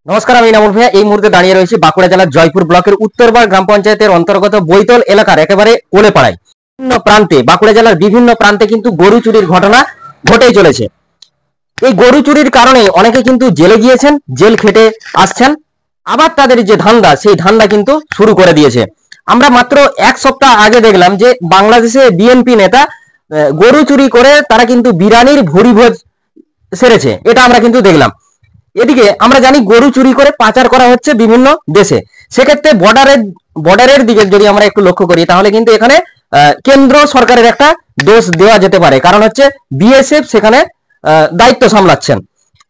নমস্কার, আমি নামুল ভাইয়া এই মুহূর্তে দাঁড়িয়ে রয়েছি বাঁকুড়া জেলার জয়পুর ব্লকের উত্তরবাড় গ্রাম পঞ্চায়েতের অন্তর্গত বৈতল এলাকার একেবারে কোলেপাড়ায়। বিভিন্ন প্রান্তে, বাঁকুড়া জেলার বিভিন্ন প্রান্তে কিন্তু গরু চুরির ঘটনা ঘটেই চলেছে। এই গরু চুরির কারণে অনেকে কিন্তু জেলে গিয়েছেন, জেল খেটে আসছেন, আবার তাদের যে ধান্দা সেই ধান্দা কিন্তু শুরু করে দিয়েছে। আমরা মাত্র এক সপ্তাহ আগে দেখলাম যে বাংলাদেশে বিএনপি নেতা গরু চুরি করে তারা কিন্তু বিরিয়ানির ভুরি ভোজ সেরেছে, এটা আমরা কিন্তু দেখলাম। এদিকে আমরা জানি গরু চুরি করে পাচার করা হচ্ছে বিভিন্ন দেশে। সেক্ষেত্রে বর্ডারের দিকে যদি আমরা একটু লক্ষ্য করি তাহলে কিন্তু এখানে কেন্দ্র সরকারের একটা দোষ দেওয়া যেতে পারে, কারণ হচ্ছে বিএসএফ সেখানে দায়িত্ব সামলাচ্ছেন।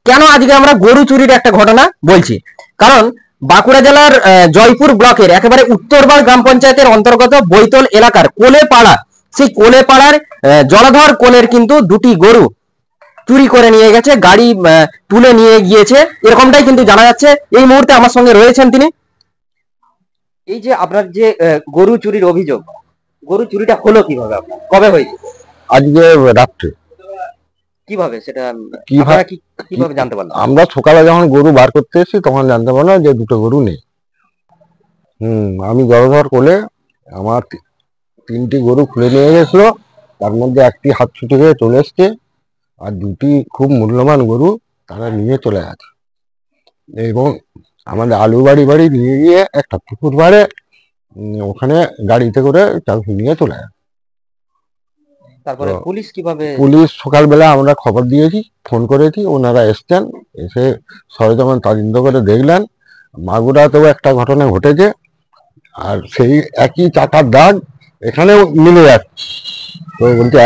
কেন আজকে আমরা গরু চুরির একটা ঘটনা বলছি? কারণ বাঁকুড়া জেলার জয়পুর ব্লকের একেবারে উত্তরবাড় গ্রাম পঞ্চায়েতের অন্তর্গত বৈতল এলাকার কোলেপাড়া, সেই কোলেপাড়ার জলাধর কোলের কিন্তু দুটি গরু চুরি করে নিয়ে গেছে, গাড়ি তুলে নিয়ে গিয়েছে, এরকমটাই কিন্তু জানা যাচ্ছে। এই মুহূর্তে আমার সঙ্গে রয়েছেন তিনি। এই যে আপনার যে গরু চুরির অভিযোগ, গরু চুরিটা হলো কিভাবে, আপনার কবে হয়েছে? আজকে রাত্রে। কিভাবে সেটা কিভাবে জানতে পারলাম? আমরা সকালে যখন গরু বার করতে এসেছি তখন জানতে পারলাম যে দুটো গরু নেই। আমি জলধর কোলে আমার তিনটি গরু খুলে নিয়ে গেছিল, তার মধ্যে একটি হাত ছুটে গিয়ে চলে এসছে, আর দুটি খুব মূল্যবান গরু তারা নিয়ে চলে গেছে। এবং আমাদের আলু বাড়ি নিয়ে গিয়ে একটা পুকুর পাড়ে ওখানে গাড়িতে করে চালু নিয়ে চলে গেছে। তারপরে পুলিশ কিভাবে? পুলিশ সকালবেলা আমরা খবর দিয়েছি, ফোন করেছি, ওনারা এসছেন, এসে সরেজমান তদন্ত করে দেখলেন মাগুরাতেও একটা ঘটনা ঘটেছে, আর সেই একই চাকার দাগ এখানেও মিলে যাচ্ছে। তো বলতে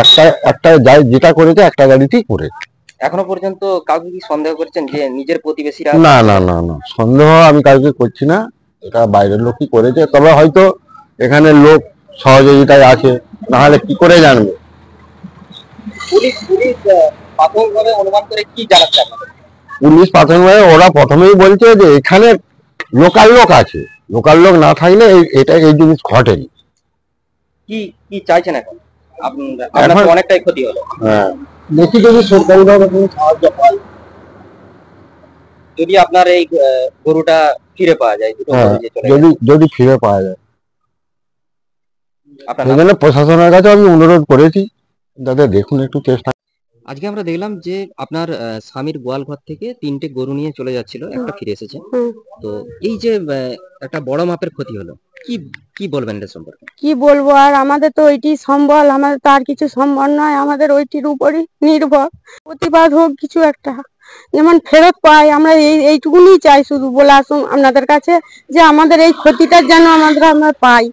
একটা যেটা করেছে একটা গাড়িতেই করেছে। এখনো পর্যন্ত কাউকে কি সন্দেহ করছেন যে নিজের প্রতিবেশীরা? না না না না, সন্দেহ আমি কাউকে করছি না, এটা বাইরের লোকই করেছে। তবে হয়তো এখানে লোক সহযোগিতায় আছে, নাহলে কি করে জানবে। পুলিশ প্রাথমিকভাবে অনুমান করে কি জানাচ্ছে? পুলিশ প্রাথমিকভাবে ওরা প্রথমেই বলছে যে এখানে লোকাল লোক আছে, লোকাল লোক না থাকলে এই জিনিস ঘটেনি। কি চাইছেন এখন? আপনার অনেকটাই ক্ষতি হলো। হ্যাঁ, দেখি যদি সরকারিভাবে কোনো সাহায্য পাই, যদি আপনার এই গরুটা ফিরে পাওয়া যায়, যদি ফিরে পাওয়া যায়, সেজন্য প্রশাসনের কাছে আমি অনুরোধ করেছি যাতে দেখুন একটু চেষ্টা। আজকে আমরা দেখলাম যে আপনার স্বামীর গোয়াল ঘর থেকে তিনটে গরু নিয়ে চলে যাচ্ছিল, একটা ফিরে এসেছে। তো এই যে একটা বড় মাপের ক্ষতি হলো, কি বলবেন এর সম্পর্কে? কি বলবো আর, আমাদের তো ওইটি সম্বল, আমাদের তো আর কিছু সম্বল নয়, আমাদের ওইটির উপরই নির্ভর। প্রতিবাদ হোক কিছু একটা, যেমন ফেরত পাই, আমরা এইটুকুনি চাই শুধু। বলে আসুন আপনাদের কাছে যে আমাদের এই ক্ষতিটা যেন আমরা পাই।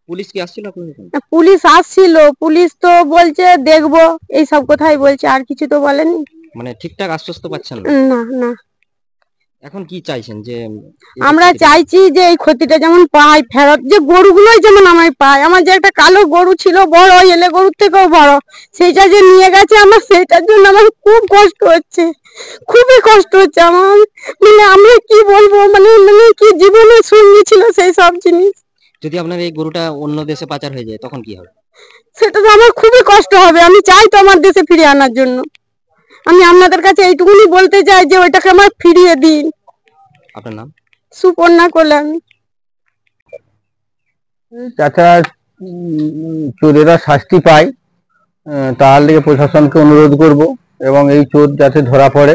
পুলিশ কি আসছিল আপনাদের? পুলিশ আসছিল, পুলিশ তো বলছে দেখবো, এই সব কথাই বলছে, আর কিছু তো বলেনি। মানে ঠিকঠাক আশ্বস্ত পাচ্ছেন না? না না। এখন কি চাইছেন? যে আমরা চাইছি যে এই ক্ষতিটা যেমন পাই ফেরত, যে গরুগুলোই যেমন আমি পাই। আমার যে একটা কালো গরু ছিল, বড় এলে গরুর থেকেও বড়, সেইটা যে নিয়ে গেছে, আমার সেইটার জন্য আমার খুব কষ্ট হচ্ছে, খুবই কষ্ট হচ্ছে আমার। মানে আমি কি বলবো, মানে কি জীবনের সঙ্গী ছিল সেই সব জিনিস। যদি আপনার এই গরুটা অন্য দেশে পাচার হয়ে যায় তখন কি হবে? সেটা তো আমার খুবই কষ্ট হবে। আমি চাই তো আমার দেশে ফিরে আনার জন্য। আমি আপনাদের কাছে এইটুকুনি বলতে চাই যে ওইটাকে আমার ফিরিয়ে দিন। আপনার নাম? সুপর্ণা কল্যাণী। চাচা চোরেরা শাস্তি পায়, তাহলে প্রশাসনকে অনুরোধ করব, এবং এই চোর যাতে ধরা পড়ে।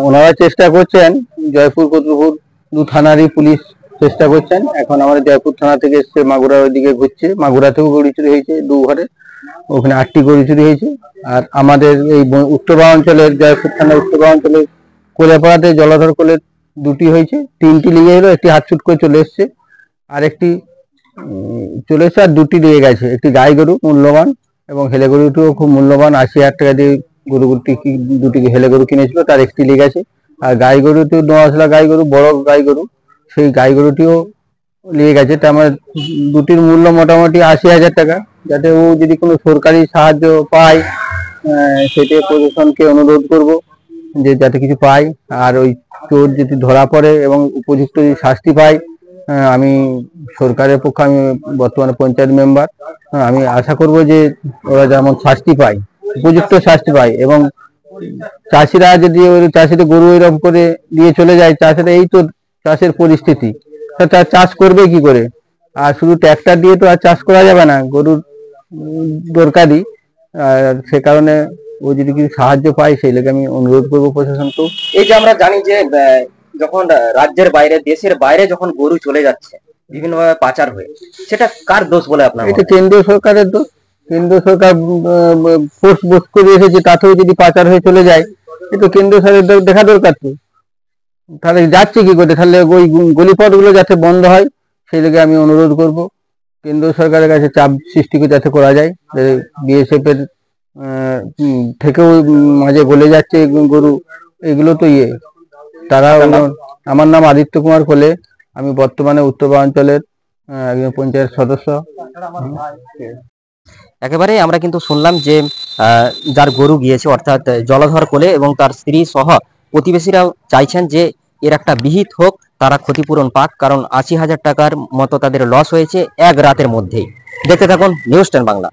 ওনারা চেষ্টা করছেন, জয়পুর কতুলপুর দু থানারই পুলিশ চেষ্টা করছেন। এখন আমাদের জয়পুর থানা থেকে এসছে, মাগুরার ওইদিকে ঘুরছে। মাগুরাতেও গরু চুরি হয়েছে দু ঘরে, ওখানে 8টি গরু চুরি হয়েছে। আর আমাদের এই উত্তরবাড় অঞ্চলের, জয়পুর থানা উত্তরবাড় অঞ্চলের কোলেপাড়াতে জলাধর কোলের 2টি হয়েছে। 3টি লিগে এলো, একটি হাত ছুট করে চলে এসছে, আর একটি চলে এসছে, আর 2টি দিয়ে গেছে। একটি গাই গরু মূল্যবান, এবং হেলে গরুটিও খুব মূল্যবান, 80,000 টাকা দিয়ে গরুটি 2টি হেলে গরু কিনেছিল, তার একটি লেগে গেছে। আর গাই গরুটিও 9 আসলা গাই গরু, বড় গাই গরু, সেই গাই গরুটিও নিয়ে গেছে। তার মানে 2টির মূল্য মোটামুটি 80,000 টাকা। যাতে ও যদি কোনো সরকারি সাহায্য পায়, সেটা প্রশাসনকে অনুরোধ করব যে যাতে কিছু পায়। আর ওই চোর যদি ধরা পড়ে এবং উপযুক্ত যদি শাস্তি পায়, আমি সরকারের পক্ষে, আমি বর্তমানে পঞ্চায়েত মেম্বার, আমি আশা করব যে ওরা যেমন শাস্তি পায়, উপযুক্ত শাস্তি পায়, এবং চাষিরা যদি চাষিদের গরু এরকম করে দিয়ে চলে যায়, চাষিরা এই তো চাষের পরিস্থিতি, তা চাষ করবে কি করে? আর শুধু ট্র্যাক্টর দিয়ে তো আর চাষ করা যাবে না, গরুর দরকারি। আর সে কারণে ও যদি কিছু সাহায্য পায়, সেই লেগে আমি অনুরোধ করবো প্রশাসনকেও। এই যে আমরা জানি যে যখন রাজ্যের বাইরে, দেশের বাইরে যখন গরু চলে যাচ্ছে বিভিন্নভাবে পাচার হয়ে, সেটা কার দোষ বলে আপনার মনে এটা হয়? কেন্দ্রীয় সরকারের দোষ। কেন্দ্রীয় সরকার ফোর্স বোস করে এসেছে, তাতেও যদি পাচার হয়ে চলে যায়, এটা কেন্দ্রীয় সরকারের দেখা দরকার। তো তাহলে যাচ্ছে কি করে? তাহলে ওই গলিপথ গুলো যাতে বন্ধ হয়, সেই লেগে আমি অনুরোধ করব কেন্দ্র সরকারের কাছে, চাপ সৃষ্টি যাতে করা যায়। বিএসএফ এর থেকেও মাঝে গলে যাচ্ছে গরু, এগুলো তো তারা। আমার নাম আদিত্য কুমার কোলে, আমি বর্তমানে উত্তরপূর্বাঞ্চলের একজন পঞ্চায়েত সদস্য। একেবারে আমরা কিন্তু শুনলাম যে যার গরু গিয়েছে, অর্থাৎ জলধর কোলে এবং তার স্ত্রী সহ প্রতিবেশীরাও চাইছেন যে এর একটা বিহিত হোক, তারা ক্ষতিপূরণ পাক, কারণ 80,000 টাকার মতো তাদের লস হয়েছে এক রাতের মধ্যেই। দেখতে থাকুন নিউজ 10 বাংলা।